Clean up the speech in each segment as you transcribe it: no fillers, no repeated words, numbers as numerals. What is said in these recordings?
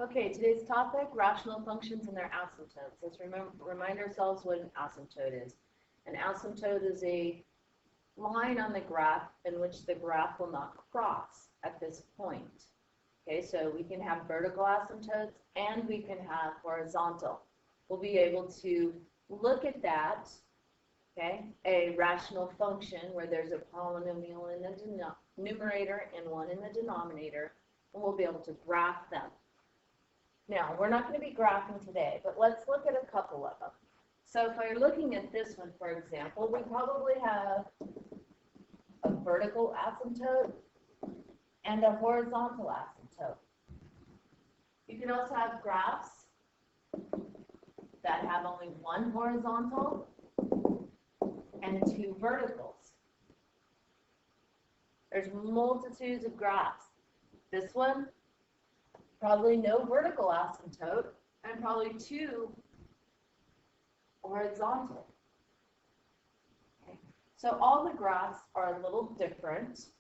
Okay, today's topic, rational functions and their asymptotes. Let's remind ourselves what an asymptote is. An asymptote is a line on the graph in which the graph will not cross at this point. Okay, so we can have vertical asymptotes and we can have horizontal. We'll be able to look at that, okay, a rational function where there's a polynomial in the numerator and one in the denominator, and we'll be able to graph them. Now, we're not going to be graphing today, but let's look at a couple of them. So if we're looking at this one, for example, we probably have a vertical asymptote and a horizontal asymptote. You can also have graphs that have only one horizontal and two verticals. There's multitudes of graphs. This one, probably no vertical asymptote, and probably two horizontal. Okay. So all the graphs are a little different.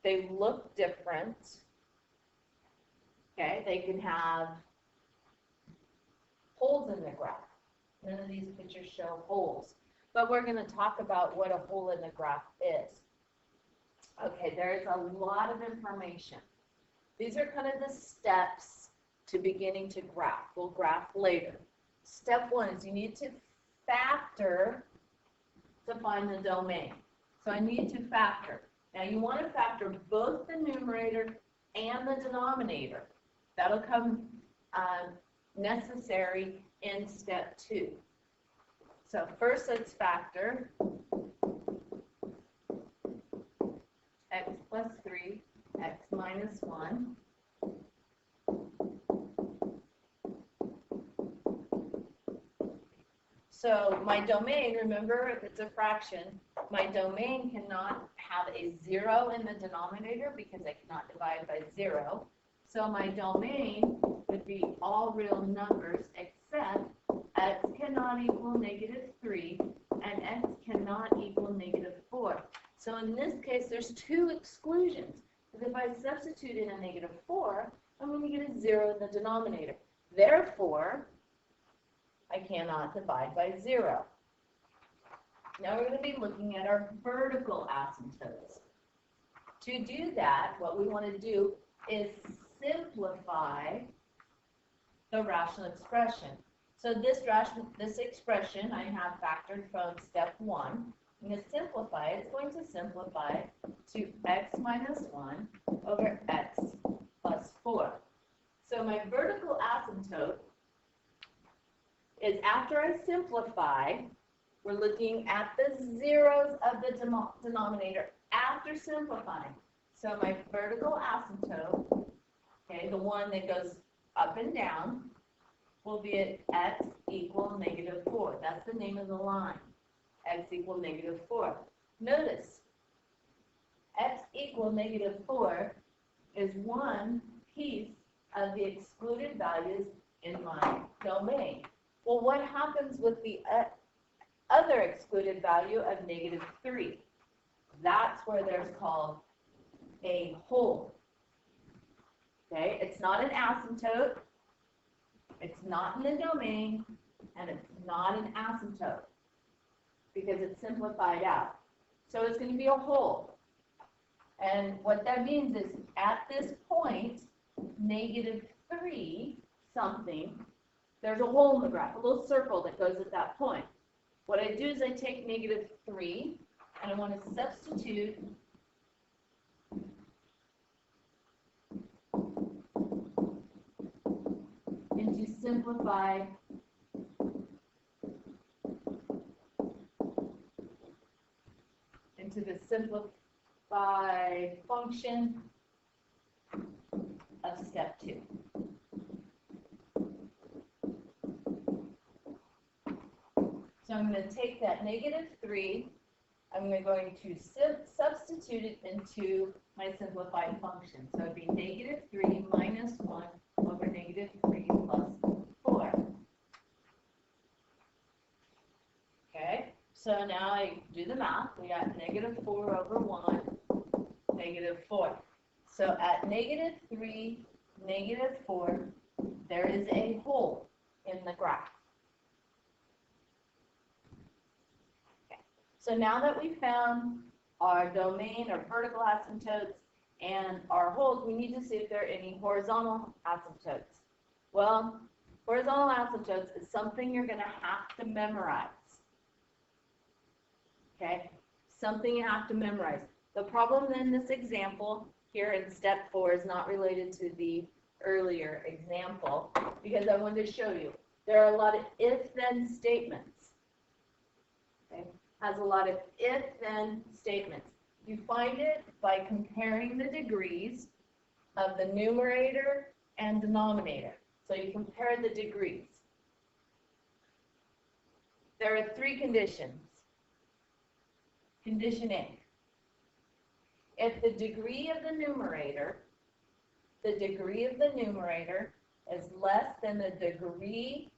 They look different. Okay, they can have holes in the graph. None of these pictures show holes, but we're going to talk about what a hole in the graph is. Okay, there's a lot of information. These are kind of the steps to beginning to graph. We'll graph later. Step one is you need to factor to find the domain. So I need to factor. Now you want to factor both the numerator and the denominator. That'll come necessary in step two. So first let's factor x plus 3, x minus 1. So my domain, remember, if it's a fraction, my domain cannot have a 0 in the denominator because I cannot divide by 0. So my domain would be all real numbers except x cannot equal -3 and x cannot equal -4. So in this case, there's two exclusions. Because if I substitute in a -4, I'm going to get a 0 in the denominator. Therefore, I cannot divide by 0. Now we're going to be looking at our vertical asymptotes. To do that, what we want to do is simplify the rational expression. So this expression I have factored from step 1. I'm going to simplify it. It's going to simplify to x minus 1 over x plus 4. So my vertical asymptote is after I simplify, we're looking at the zeros of the denominator after simplifying. So my vertical asymptote, okay, the one that goes up and down, will be at x equal -4. That's the name of the line. X equal -4. Notice, x equal -4 is one piece of the excluded values in my domain. Well, what happens with the other excluded value of -3? That's where there's called a hole. Okay, it's not an asymptote, it's not in the domain, and it's not an asymptote because it's simplified out. So it's going to be a hole. And what that means is at this point, -3 something, there's a hole in the graph, a little circle that goes at that point. What I do is I take -3 and I want to substitute into simplify into the simplified function of step 2. So I'm going to take that -3, I'm going to substitute it into my simplified function. So it'd be -3 minus 1 over -3 plus 4. Okay, so now I do the math. We got -4 over 1, -4. So at -3 negative 4, there is a hole in the graph. Okay. So now that we found our domain, our vertical asymptotes, and our holes, we need to see if there are any horizontal asymptotes. Well, horizontal asymptotes is something you're going to have to memorize. Okay? Something you have to memorize. The problem in this example here in step 4 is not related to the earlier example, because I wanted to show you. There are a lot of if-then statements. Okay? Has a lot of if-then statements. You find it by comparing the degrees of the numerator and denominator. So you compare the degrees. There are 3 conditions. Condition A. If the degree of the numerator is less than the degree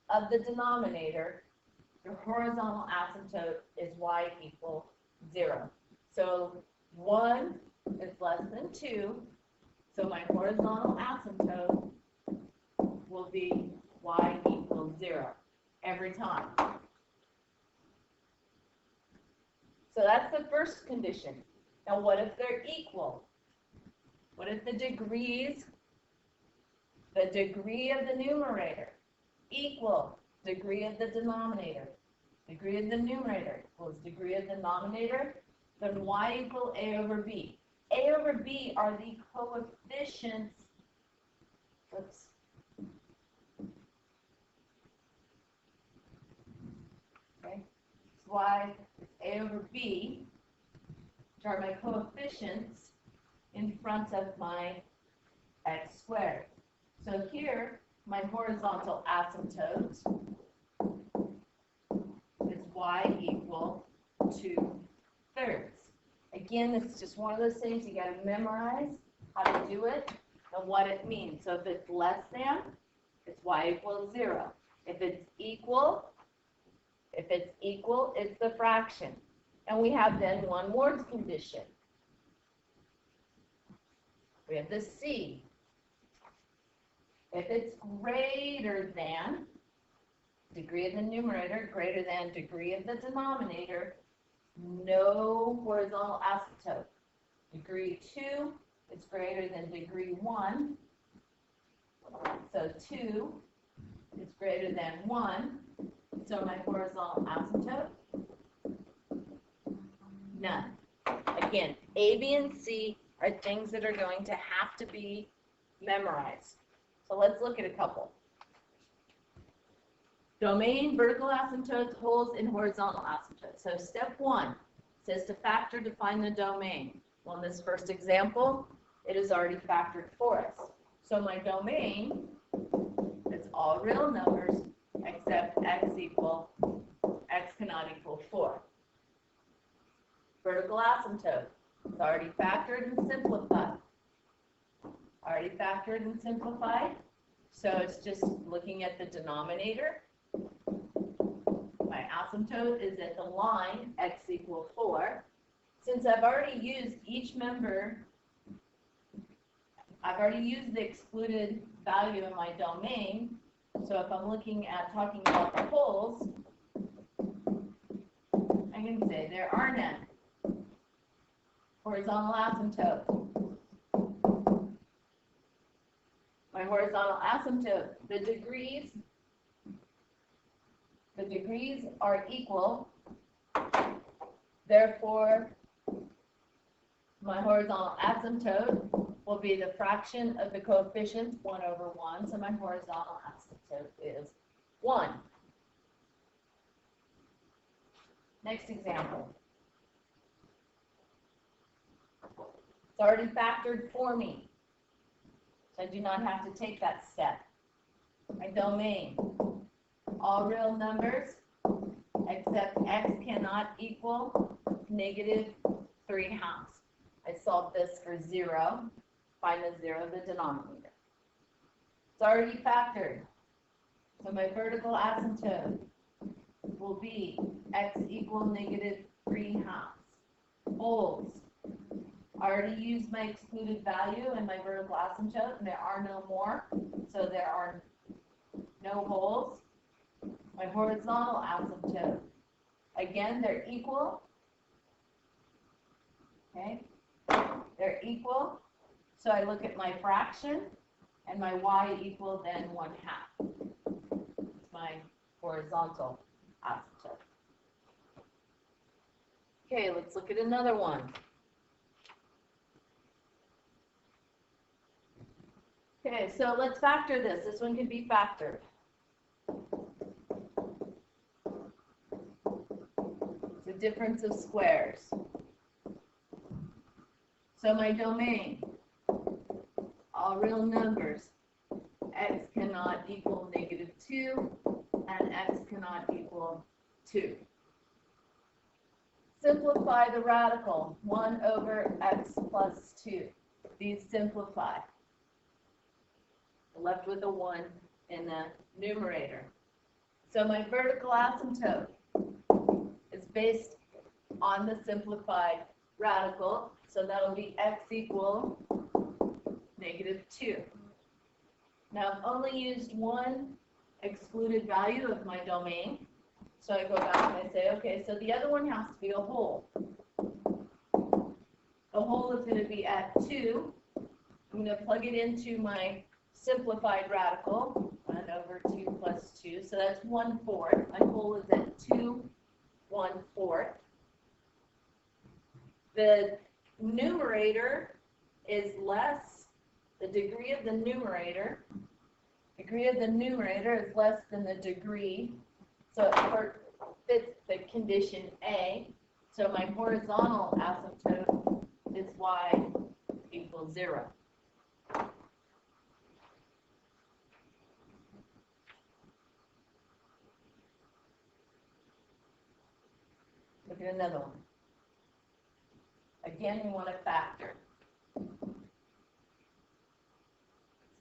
of the denominator, your horizontal asymptote is y equals 0. So 1 is less than 2, so my horizontal asymptote will be y equals 0 every time. So that's the first condition. Now what if they're equal? What if the degree of the numerator equal degree of the denominator? Degree of the numerator equals degree of the denominator, then y equal a over b. A over b are the coefficients, oops. Okay, so y is a over b, which are my coefficients in front of my x squared. So here, my horizontal asymptote is y equal 2/3. Again, it's just one of those things you got to memorize how to do it and what it means. So if it's less than, it's y equals 0. If it's equal, it's the fraction. And we have then one more condition. We have the C. If it's greater than degree of the numerator, greater than degree of the denominator, no horizontal asymptote. Degree 2 is greater than degree 1. So 2 is greater than 1. So my horizontal asymptote, none. Again, A, B, and C are things that are going to have to be memorized. So let's look at a couple. Domain, vertical asymptotes, holes, and horizontal asymptotes. So step 1 says to factor to find the domain. Well, in this first example, it is already factored for us. So my domain is all real numbers except x cannot equal 4. Vertical asymptote. It's already factored and simplified. So it's just looking at the denominator. My asymptote is at the line x equals 4. Since I've already used each member, I've already used the excluded value in my domain. So if I'm talking about the holes, I can say there are none. Horizontal asymptote. My horizontal asymptote, the degrees are equal. Therefore, my horizontal asymptote will be the fraction of the coefficients, 1 over 1. So my horizontal asymptote is 1. Next example. It's already factored for me, so I do not have to take that step. My domain, all real numbers, except x cannot equal -3/2. I solved this for 0. Find the 0 of the denominator. It's already factored, so my vertical asymptote will be x equal -3/2. Holes. I already used my excluded value in my vertical asymptote, and there are no more, so there are no holes. My horizontal asymptote, again, they're equal. Okay, they're equal. So I look at my fraction, and my y equal then 1/2. It's my horizontal asymptote. Okay, let's look at another one. Okay, so let's factor this. This one can be factored. It's a difference of squares. So my domain, all real numbers, x cannot equal -2, and x cannot equal 2. Simplify the radical, 1 over x plus 2. These simplify. Left with a 1 in the numerator. So my vertical asymptote is based on the simplified radical, so that'll be x equal -2. Now I've only used one excluded value of my domain, so I go back and I say, okay, so the other one has to be a whole. The whole is going to be at 2. I'm going to plug it into my simplified radical, 1 over 2 plus 2, so that's 1/4. My whole is at 2 1/4. The numerator is less, the degree of the numerator is less than the degree, so it fits the condition A, so my horizontal asymptote is y equals 0. Look at another one. Again, we want to factor.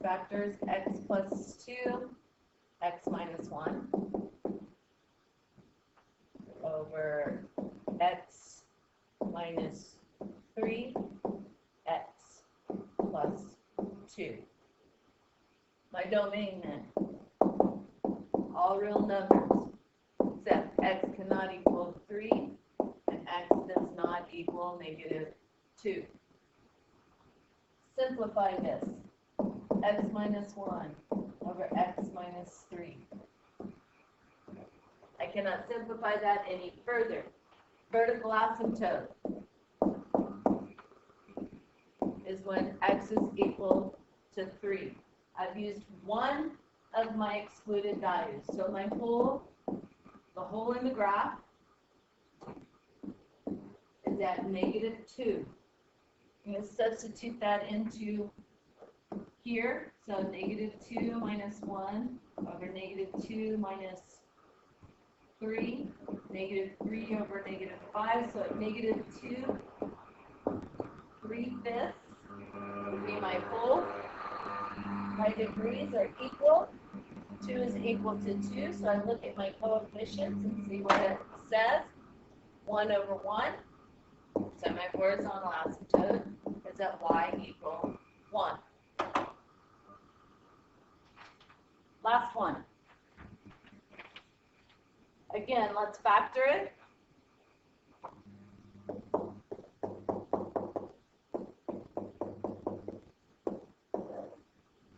Factors x plus 2, x minus 1, over x minus 3, x plus 2. My domain then, all real numbers, except x cannot equal 3, and x does not equal -2. Simplify this. X minus 1 over x minus 3. I cannot simplify that any further. Vertical asymptote is when x is equal to 3. I've used one of my excluded values. So my whole, the whole in the graph is at -2. I'm going to substitute that into here, so -2 minus 1 over -2 minus 3, -3 over -5, so at -2, 3/5 would be my whole. My degrees are equal. 2 is equal to 2, so I look at my coefficients and see what it says. 1 over 1, so my horizontal asymptote is at y equal 1. Last one. Again, let's factor it.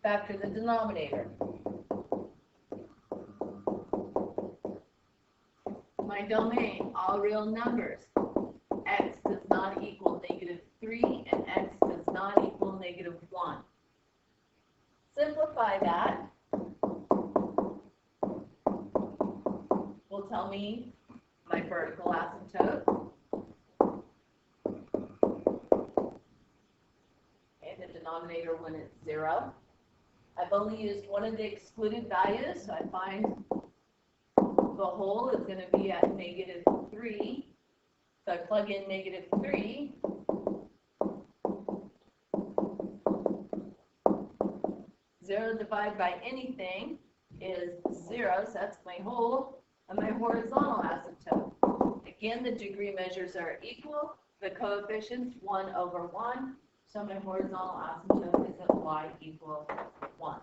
Factor the denominator. My domain, all real numbers. X does not equal -3, and x does not equal -1. Simplify that. Will tell me my vertical asymptote. And the denominator when it's 0. I've only used one of the excluded values, so I find the whole is going to be at -3. So I plug in -3. Zero divided by anything is 0, so that's my whole. And my horizontal asymptote. Again, the degree measures are equal. the coefficient's 1 over 1, so my horizontal asymptote is at y equals 1.